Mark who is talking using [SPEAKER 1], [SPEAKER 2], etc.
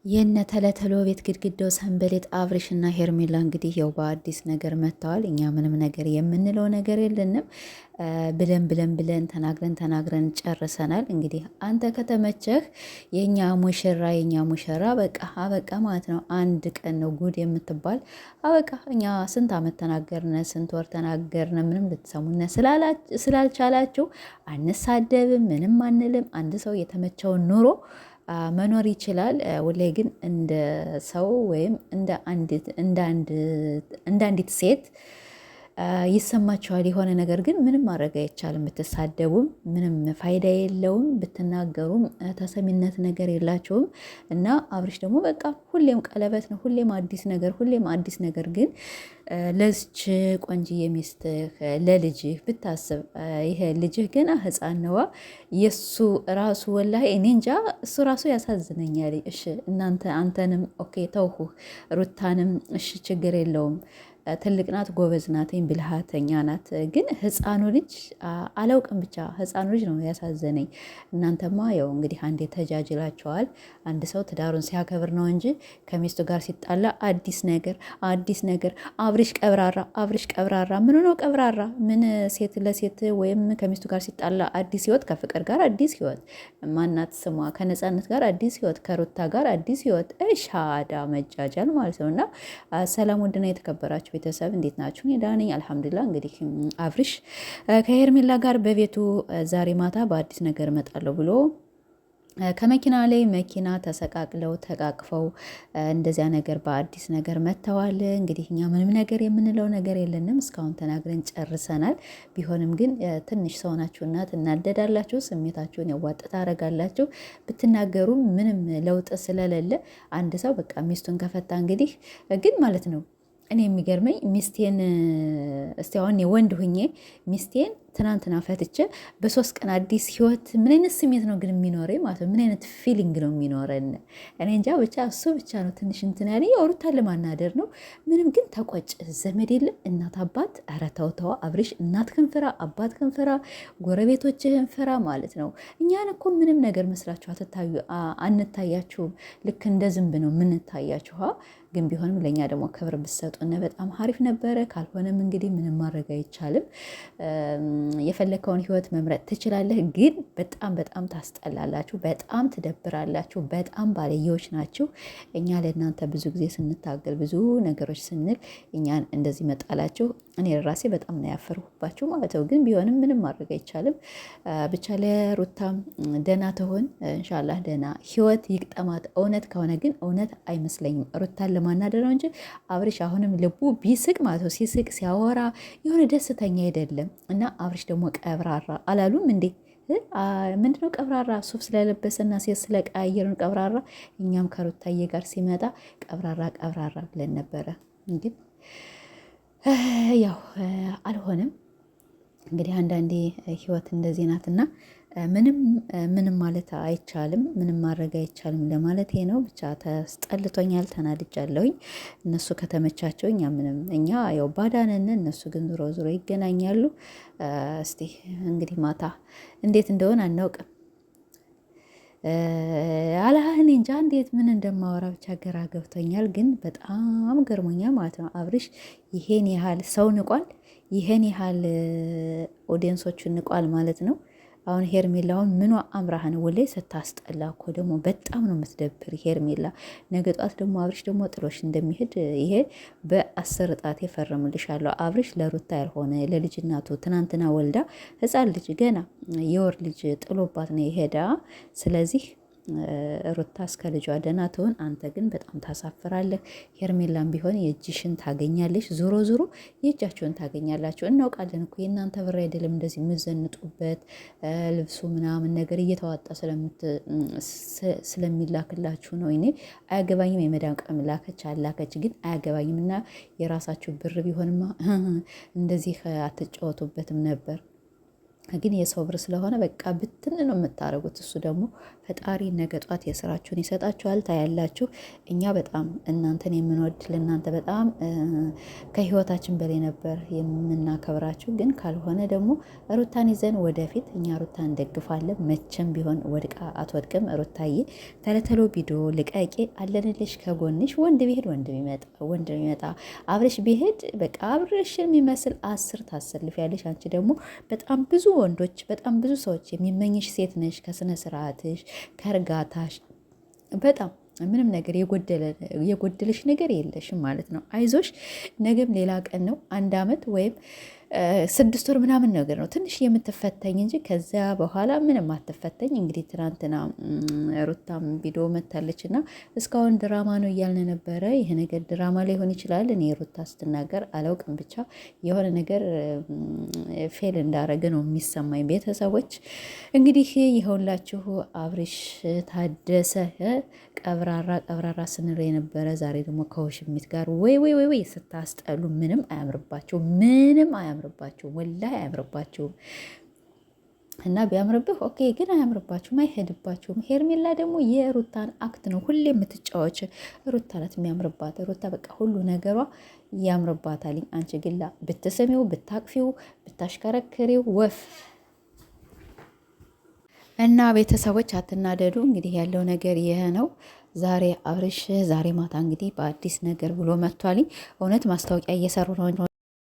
[SPEAKER 1] የነ ተለተሎ ቤት ግድግዳው ሰንበሌጥ አብርሽና ሄርሜላ እንግዲህ ያው በአዲስ ነገር መጥተዋል። እኛ ምንም ነገር የምንለው ነገር የለንም። ብለን ተናግረን ጨርሰናል። እንግዲህ አንተ ከተመቸህ የኛ ሙሽራ በቃ አበቃ ማለት ነው። አንድ ቀን ነው ጉድ የምትባል አበቃ። እኛ ስንት ዓመት ተናገርነ፣ ስንት ወር ተናገርነ፣ ምንም ልትሰሙነ ስላልቻላችሁ አንሳደብም፣ ምንም አንልም። አንድ ሰው የተመቸውን ኑሮ መኖር ይችላል። ወላይ ግን እንደ ሰው ወይም እንደ አንዲት ሴት ይሰማቸዋል የሆነ ነገር ግን ምንም ማድረግ አይቻልም። ብትሳደቡም ምንም ፋይዳ የለውም፣ ብትናገሩም ተሰሚነት ነገር የላቸውም። እና አብርሽ ደግሞ በቃ ሁሌም ቀለበት ነው፣ ሁሌም አዲስ ነገር ግን ለዝች ቆንጅዬ ሚስትህ ለልጅህ ብታስብ፣ ይሄ ልጅህ ገና ሕፃን ነዋ። የእሱ ራሱ ወላሂ እኔ እንጃ እሱ ራሱ ያሳዝነኛል። እሺ አንተንም ኦኬ ተውሁ፣ ሩታንም እሺ ችግር የለውም ትልቅ ናት፣ ጎበዝ ናት፣ ብልሃተኛ ናት። ግን ህፃኑ ልጅ አላውቅም፣ ብቻ ህፃኑ ልጅ ነው ያሳዘነኝ። እናንተማ ያው እንግዲህ አንዴ ተጃጅላቸዋል። አንድ ሰው ትዳሩን ሲያከብር ነው እንጂ ከሚስቱ ጋር ሲጣላ አዲስ ነገር አብርሽ ቀብራራ ምን ነው ቀብራራ? ምን ሴት ለሴት ወይም ከሚስቱ ጋር ሲጣላ አዲስ ህይወት፣ ከፍቅር ጋር አዲስ ህይወት፣ ማናት ስሟ ከነፃነት ጋር አዲስ ህይወት፣ ከሩታ ጋር አዲስ ህይወት። ሻዳ መጃጃል ማለት ነው። እና ሰላም ውድና የተከበራችሁ ቤተሰብ እንዴት ናችሁ? እኔ ደህና ነኝ አልሐምዱሊላህ። እንግዲህ አብርሽ ከሄርሜላ ጋር በቤቱ ዛሬ ማታ በአዲስ ነገር እመጣለሁ ብሎ ከመኪና ላይ መኪና ተሰቃቅለው ተቃቅፈው እንደዚያ ነገር በአዲስ ነገር መጥተዋል። እንግዲህ እኛ ምንም ነገር የምንለው ነገር የለንም፣ እስካሁን ተናግረን ጨርሰናል። ቢሆንም ግን ትንሽ ሰው ናችሁና ትናደዳላችሁ፣ ስሜታችሁን ያዋጥ ታደርጋላችሁ። ብትናገሩ ምንም ለውጥ ስለሌለ አንድ ሰው በቃ ሚስቱን ከፈታ እንግዲህ ግን ማለት ነው። እኔ የሚገርመኝ ሚስቴን እስቲ አሁን ወንድ ሁኜ ሚስቴን ትናንትና ፈትቼ በሶስት ቀን አዲስ ህይወት ምን አይነት ስሜት ነው ግን የሚኖረኝ ማለት ነው? ምን አይነት ፊሊንግ ነው የሚኖረን? እኔ እንጃ። ብቻ እሱ ብቻ ነው ትንሽ እንትን ያለኝ። ሩታን ለማናደር ነው። ምንም ግን ተቆጭ። ዘመድ የለም እናት አባት። ኧረ ተው ተው አብርሽ፣ እናትህን ፍራ፣ አባትህን ፍራ፣ ጎረቤቶችህን ፍራ ማለት ነው። እኛን እኮ ምንም ነገር መስላችሁ አንታያችሁም። ልክ እንደ ዝንብ ነው የምንታያችሁ። ግን ቢሆንም ለእኛ ደግሞ ክብር ብትሰጡን በጣም አሪፍ ነበረ። ካልሆነም እንግዲህ ምንም ማድረግ አይቻልም። የፈለከውን ህይወት መምረጥ ትችላለህ። ግን በጣም ታስጠላላችሁ፣ በጣም ትደብራላችሁ፣ በጣም ባለየዎች ናችሁ። እኛ ለእናንተ ብዙ ጊዜ ስንታገል ብዙ ነገሮች ስንል እኛን እንደዚህ መጣላችሁ እኔ ራሴ በጣም ነው ያፈርሁባችሁ ማለት ነው። ግን ቢሆንም ምንም ማድረግ አይቻልም። ብቻ ለሩታ ደህና ትሆን ኢንሻላህ፣ ደህና ህይወት ይቅጠማት። እውነት ከሆነ ግን እውነት አይመስለኝም ሩታን ለማናደር ነው እንጂ አብርሽ አሁንም ልቡ ቢስቅ ማለት ነው፣ ሲስቅ ሲያወራ የሆነ ደስተኛ አይደለም። እና አብርሽ ደግሞ ቀብራራ አላሉም እንዴ? ምንድነው ቀብራራ? ሱፍ ስለለበሰና ሴት ስለቀያየርን ቀብራራ። እኛም ከሩታዬ ጋር ሲመጣ ቀብራራ ብለን ነበረ። እንግዲህ ያው አልሆነም። እንግዲህ አንዳንዴ ህይወት እንደዚህ ናትና ምንም ማለት አይቻልም፣ ምንም ማድረግ አይቻልም ለማለት ነው። ብቻ ተስጠልቶኛል፣ ተናድጃለሁኝ። እነሱ ከተመቻቸው እኛ ያው ባዳነን፣ እነሱ ግን ዞሮ ይገናኛሉ። እስቲ እንግዲህ ማታ እንዴት እንደሆነ አናውቅም። አላህን እንጃ እንዴት ምን እንደማወራ ብቻ ግራ ገብቶኛል። ግን በጣም ገርሞኛል ማለት ነው። አብርሽ ይሄን ያህል ሰው ንቋል፣ ይሄን ያህል ኦዲየንሶቹን ንቋል ማለት ነው። አሁን ሄርሜላ አሁን ምኗ አምራህ ነው ወላይ ስታስጠላ እኮ ደግሞ በጣም ነው የምትደብር ሄርሜላ። ነገ ጧት ደግሞ አብርሽ ደግሞ ጥሎሽ እንደሚሄድ ይሄ በ10 ጣት የፈረምልሻለሁ። አብርሽ ለሩታ ያልሆነ ለልጅ እናቱ ትናንትና ወልዳ ህፃን ልጅ ገና የወር ልጅ ጥሎባት ነው የሄዳ። ስለዚህ ሩታ እስከ ልጇ ደህና ትሆን። አንተ ግን በጣም ታሳፍራለህ። ሄርሜላም ቢሆን የእጅሽን ታገኛለሽ። ዞሮ የእጃችሁን ታገኛላችሁ። እናውቃለን እኮ የእናንተ ብር አይደለም እንደዚህ የምዘንጡበት ልብሱ ምናምን ነገር እየተዋጣ ስለሚላክላችሁ ነው። እኔ አያገባኝም። የመዳን ቀም ላከች አላከች ግን አያገባኝም። እና የራሳችሁ ብር ቢሆንማ እንደዚህ አትጫወቱበትም ነበር። ግን የሰው ብር ስለሆነ በቃ ብትን ነው የምታደርጉት። እሱ ደግሞ ፈጣሪ ነገ ጧት የስራችሁን ይሰጣችኋል፣ ታያላችሁ። እኛ በጣም እናንተን የምንወድ ለእናንተ በጣም ከህይወታችን በላይ ነበር የምናከብራችሁ። ግን ካልሆነ ደግሞ ሩታን ይዘን ወደፊት እኛ ሩታን እንደግፋለን። መቼም ቢሆን ወድቃ አትወድቅም። ሩታዬ ተለተሎ ቪዲዮ ልቀቂ፣ አለንልሽ ከጎንሽ። ወንድ ቢሄድ ወንድ የሚመጣ አብረሽ ቢሄድ በቃ አብረሽ የሚመስል 10 ታሰልፊያለሽ። አንቺ ደግሞ በጣም ብዙ ወንዶች በጣም ብዙ ሰዎች የሚመኝሽ ሴት ነሽ። ከስነ ስርዓትሽ ከእርጋታሽ በጣም ምንም ነገር የጎደለሽ ነገር የለሽም ማለት ነው። አይዞሽ፣ ነገም ሌላ ቀን ነው። 1 ዓመት ወይም 6 ወር ምናምን ነገር ነው ትንሽ የምትፈተኝ እንጂ ከዚያ በኋላ ምንም አትፈተኝ። እንግዲህ ትናንትና ሩታም ቪዲዮ መታለች እና እስካሁን ድራማ ነው እያልን ነበረ። ይህ ነገር ድራማ ላይሆን ይችላል። እኔ ሩታ ስትናገር አላውቅም፣ ብቻ የሆነ ነገር ፌል እንዳረገ ነው የሚሰማኝ። ቤተሰቦች እንግዲህ ይኸውላችሁ አብርሽ ታደሰ ቀብራራ ስንለው የነበረ ዛሬ ደግሞ ከውሽሚት ጋር ወይ ስታስጠሉ። ምንም አያምርባችሁም፣ ወላሂ አያምርባችሁም። እና ቢያምርብህ ኦኬ፣ ግን አያምርባችሁም፣ አይሄድባችሁም። ሄርሜላ ደግሞ የሩታን አክት ነው ሁሌ የምትጫወች። ሩታ ናት የሚያምርባት። ሩታ በቃ ሁሉ ነገሯ ያምርባታል። አንቺ ግላ ብትስሚው፣ ብታቅፊው፣ ብታሽከረክሪው ወፍ እና ቤተሰቦች አትናደዱ። እንግዲህ ያለው ነገር ይህ ነው። ዛሬ አብርሽ ዛሬ ማታ እንግዲህ በአዲስ ነገር ብሎ መጥቷል። እውነት ማስታወቂያ እየሰሩ ነው።